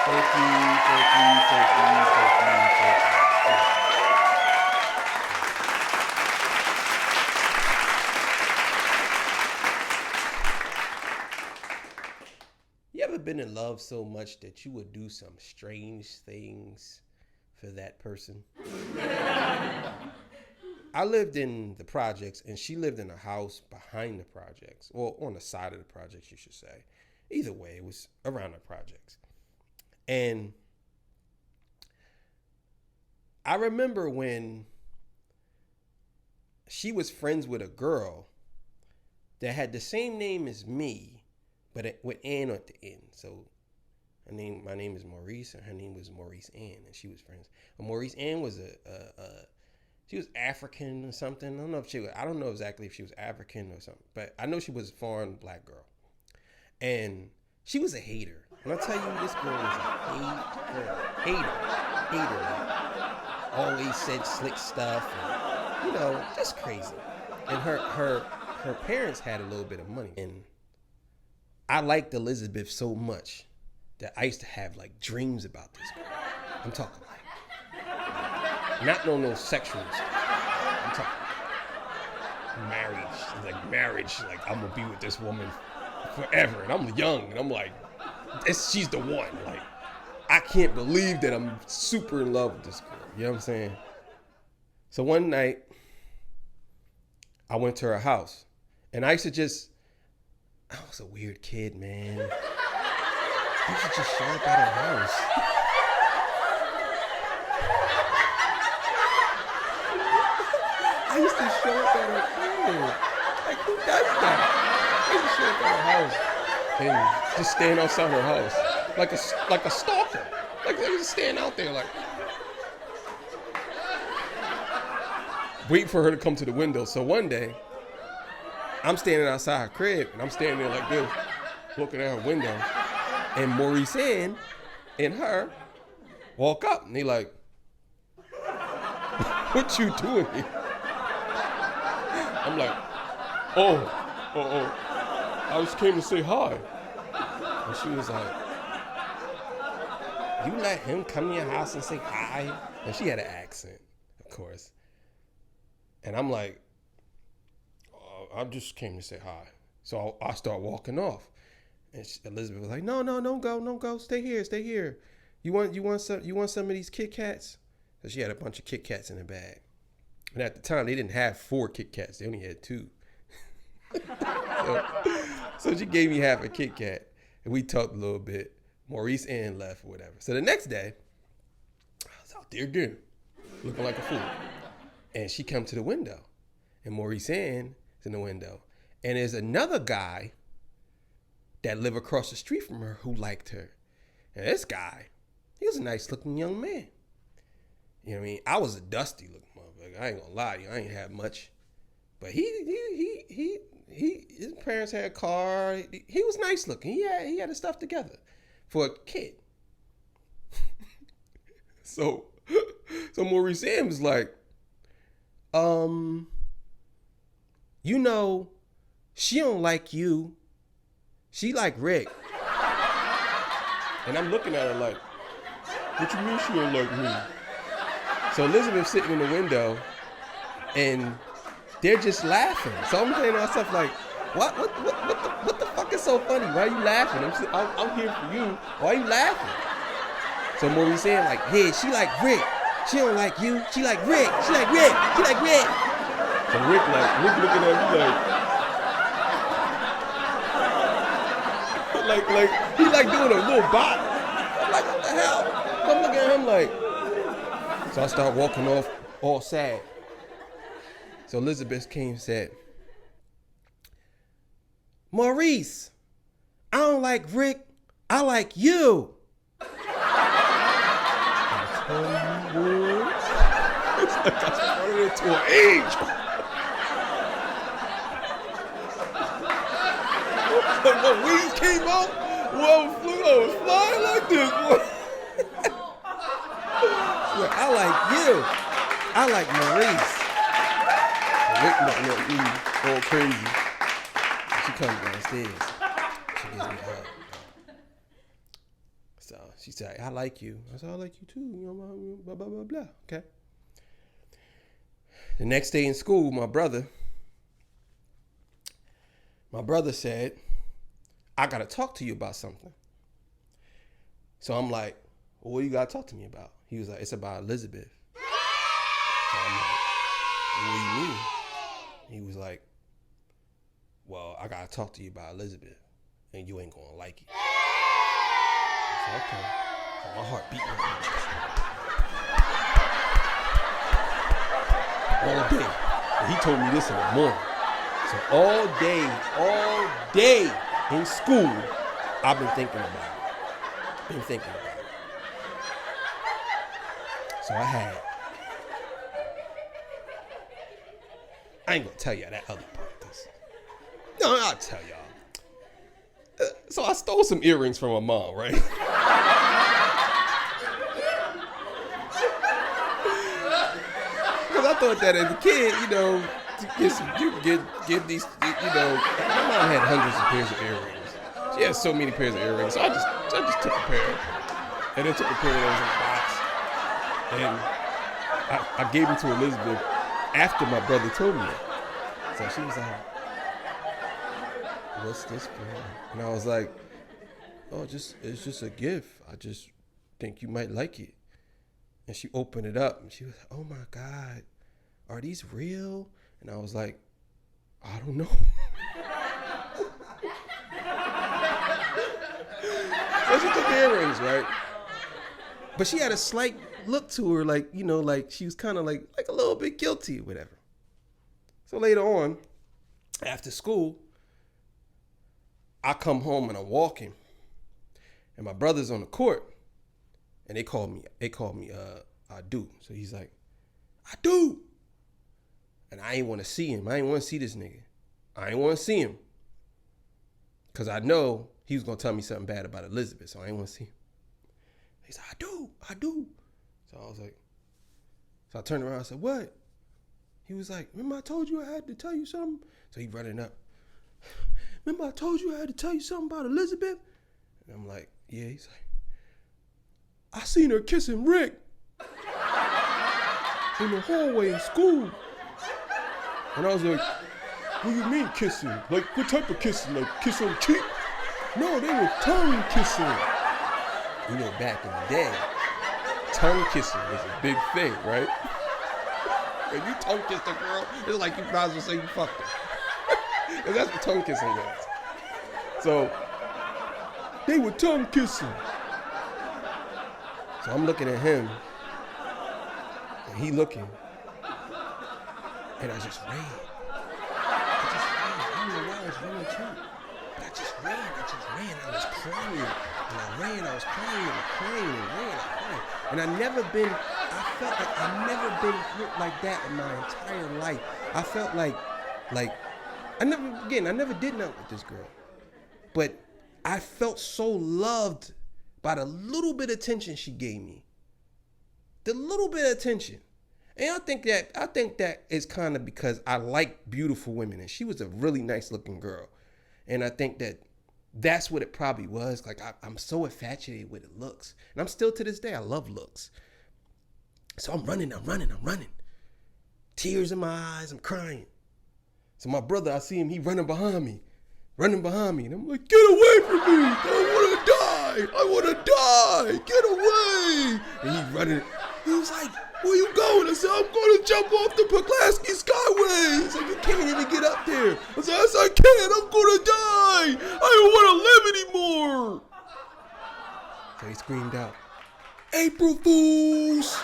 Thank you, thank you, thank you, thank you, thank you. You ever been in love so much that you would do some strange things for that person? I lived in the projects and she lived in a house behind the projects, or on the side of the projects, you should say. Either way, it was around the projects. And I remember when she was friends with a girl that had the same name as me, but with Ann at the end. So my name is Maurice, and her name was Maurice Ann, and she was friends. But Maurice Ann was she was African or something. I don't know exactly if she was African or something, but I know she was a foreign black girl. And she was a hater. When I tell you, this girl was a hater. Like, always said slick stuff, and, just crazy. And her parents had a little bit of money, and I liked Elizabeth so much that I used to have like dreams about this girl. I'm talking like not no sexual stuff. I'm talking marriage. Like I'm gonna be with this woman forever, and I'm young, and I'm like, she's the one. Like, I can't believe that I'm super in love with this girl. You know what I'm saying? So one night, I went to her house, and I was a weird kid, man. I used to just show up at her house. I used to show up at her crib. Like, who does that? I used to show up at her house and just stand outside her house like a stalker. Like, they just stand out there like, wait for her to come to the window. So one day, I'm standing outside her crib, and I'm standing there like this, looking at her window, and Maurice Ann and her walk up, and they like, what you doing here? I'm like, oh, I just came to say hi. And she was like, you let him come to your house and say hi? And she had an accent, of course. And I'm like, I just came to say hi. So I start walking off. And Elizabeth was like, no, don't go. Stay here. You want some of these Kit Kats? So she had a bunch of Kit Kats in her bag. And at the time, they didn't have 4 Kit Kats. They only had 2. so she gave me half a Kit Kat. And we talked a little bit. Maurice Ann left or whatever. So the next day, I was out there again, looking like a fool. And she come to the window. And Maurice Ann is in the window. And there's another guy that lived across the street from her who liked her. And this guy, he was a nice looking young man. You know what I mean? I was a dusty looking motherfucker. I ain't gonna lie to you. I ain't had much. But his parents had a car. He was nice looking. He had his stuff together for a kid. So Maurice Ann was like, she don't like you. She like Rick. And I'm looking at her like, what you mean she don't like me? So Elizabeth's sitting in the window, and they're just laughing. So I'm saying to myself like, what the fuck is so funny? Why are you laughing? I'm here for you. Why are you laughing? So Maurice saying like, yeah, she like Rick. She don't like you. She like Rick. She like Rick. She like Rick. So Rick looking at me like he like doing a little bop. I'm like, what the hell? I'm looking at him like. So I start walking off all sad. So Elizabeth came and said, Maurice, I don't like Rick. I like you. I tell you what. It's like I started into an age. When the wings came out, I was flying like this. Yeah, I like you. I like Maurice. Rick looking at me all crazy. She comes downstairs. She gives me a hug. So she said, I like you. I said, I like you too. You know, blah, blah, blah, blah. Okay. The next day in school, my brother said, I got to talk to you about something. So I'm like, well, what do you got to talk to me about? He was like, it's about Elizabeth. So I'm like, what do you mean? He was like, well, I got to talk to you about Elizabeth, and you ain't going to like it. I said, okay. So my heart beating in my chest. All day. And he told me this in the morning. So all day in school, I've been thinking about it. So I ain't gonna tell y'all that other part. No, I'll tell y'all. So I stole some earrings from my mom, right? Because I thought that as a kid, you know, you get these, you know, my mom had hundreds of pairs of earrings. She had so many pairs of earrings, so I just took a pair, and then took a pair of those in a box, and I gave them to Elizabeth after my brother told me that. So she was like, what's this for? And I was like, oh, it's just a gift. I just think you might like it. And she opened it up and she was like, oh my God, are these real? And I was like, I don't know. So she took the earrings, right? But she had a slight look to her, like, you know, like she was kind of like a little bit guilty or whatever. So later on, after school, I come home and I'm walking, and my brother's on the court, and they called me, I do. So he's like, I do. And I ain't want to see him. I ain't want to see this nigga. I ain't want to see him. Because I know he was going to tell me something bad about Elizabeth, so I ain't want to see him. He's like, I do. So I was like, so I turned around and said, what? He was like, remember I told you I had to tell you something? So he running up. Remember I told you I had to tell you something about Elizabeth? And I'm like, yeah. He's like, I seen her kissing Rick in the hallway in school. And I was like, what do you mean kissing? Like, what type of kissing? Like, kiss on the cheek? No, they were tongue kissing. You know, back in the day, tongue kissing was a big thing, right? When you tongue kissed a girl, it's like you might as well say you fucked her. And that's what tongue kissing was. So, they were tongue kissing. So I'm looking at him, and he looking, and I just ran. I don't know why I was running too. But I just ran. I was crying. And I ran, I was crying and crying and ran. And I felt like I've never been hurt like that in my entire life. I felt like I never did nothing with this girl. But I felt so loved by the little bit of attention she gave me. The little bit of attention. And I think that is kind of because I like beautiful women, and she was a really nice looking girl. And I think that's what it probably was. Like, I'm so infatuated with it looks. And I'm still to this day, I love looks. So I'm running. Tears in my eyes, I'm crying. So my brother, I see him, he running behind me. And I'm like, get away from me. I want to die. Get away. And he's running. He was like, where you going? I said, I'm going to jump off the Pulaski Skyway. He's like, you can't even get up there. I said, yes, I can. I'm going to die. I don't want to live anymore. So he screamed out, April Fools.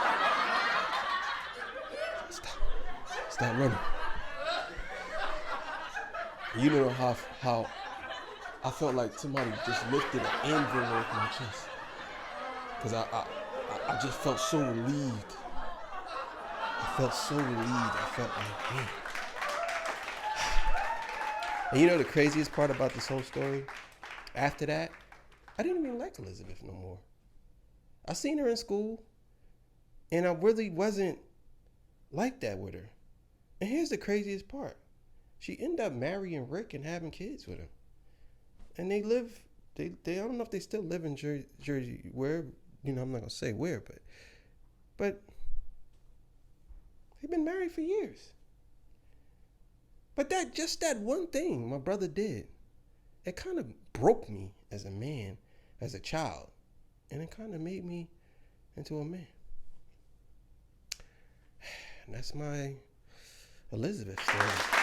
Stop running. You know how I felt like somebody just lifted an anvil off my chest. Because I just felt so relieved. I felt like, man. And you know the craziest part about this whole story? After that, I didn't even like Elizabeth no more. I seen her in school, and I really wasn't like that with her. And here's the craziest part. She ended up marrying Rick and having kids with him. And they live They I don't know if they still live in Jersey, where, I'm not gonna say where, but they've been married for years. But that one thing my brother did, it kind of broke me as a man, as a child, and it kind of made me into a man. And that's my Elizabeth story.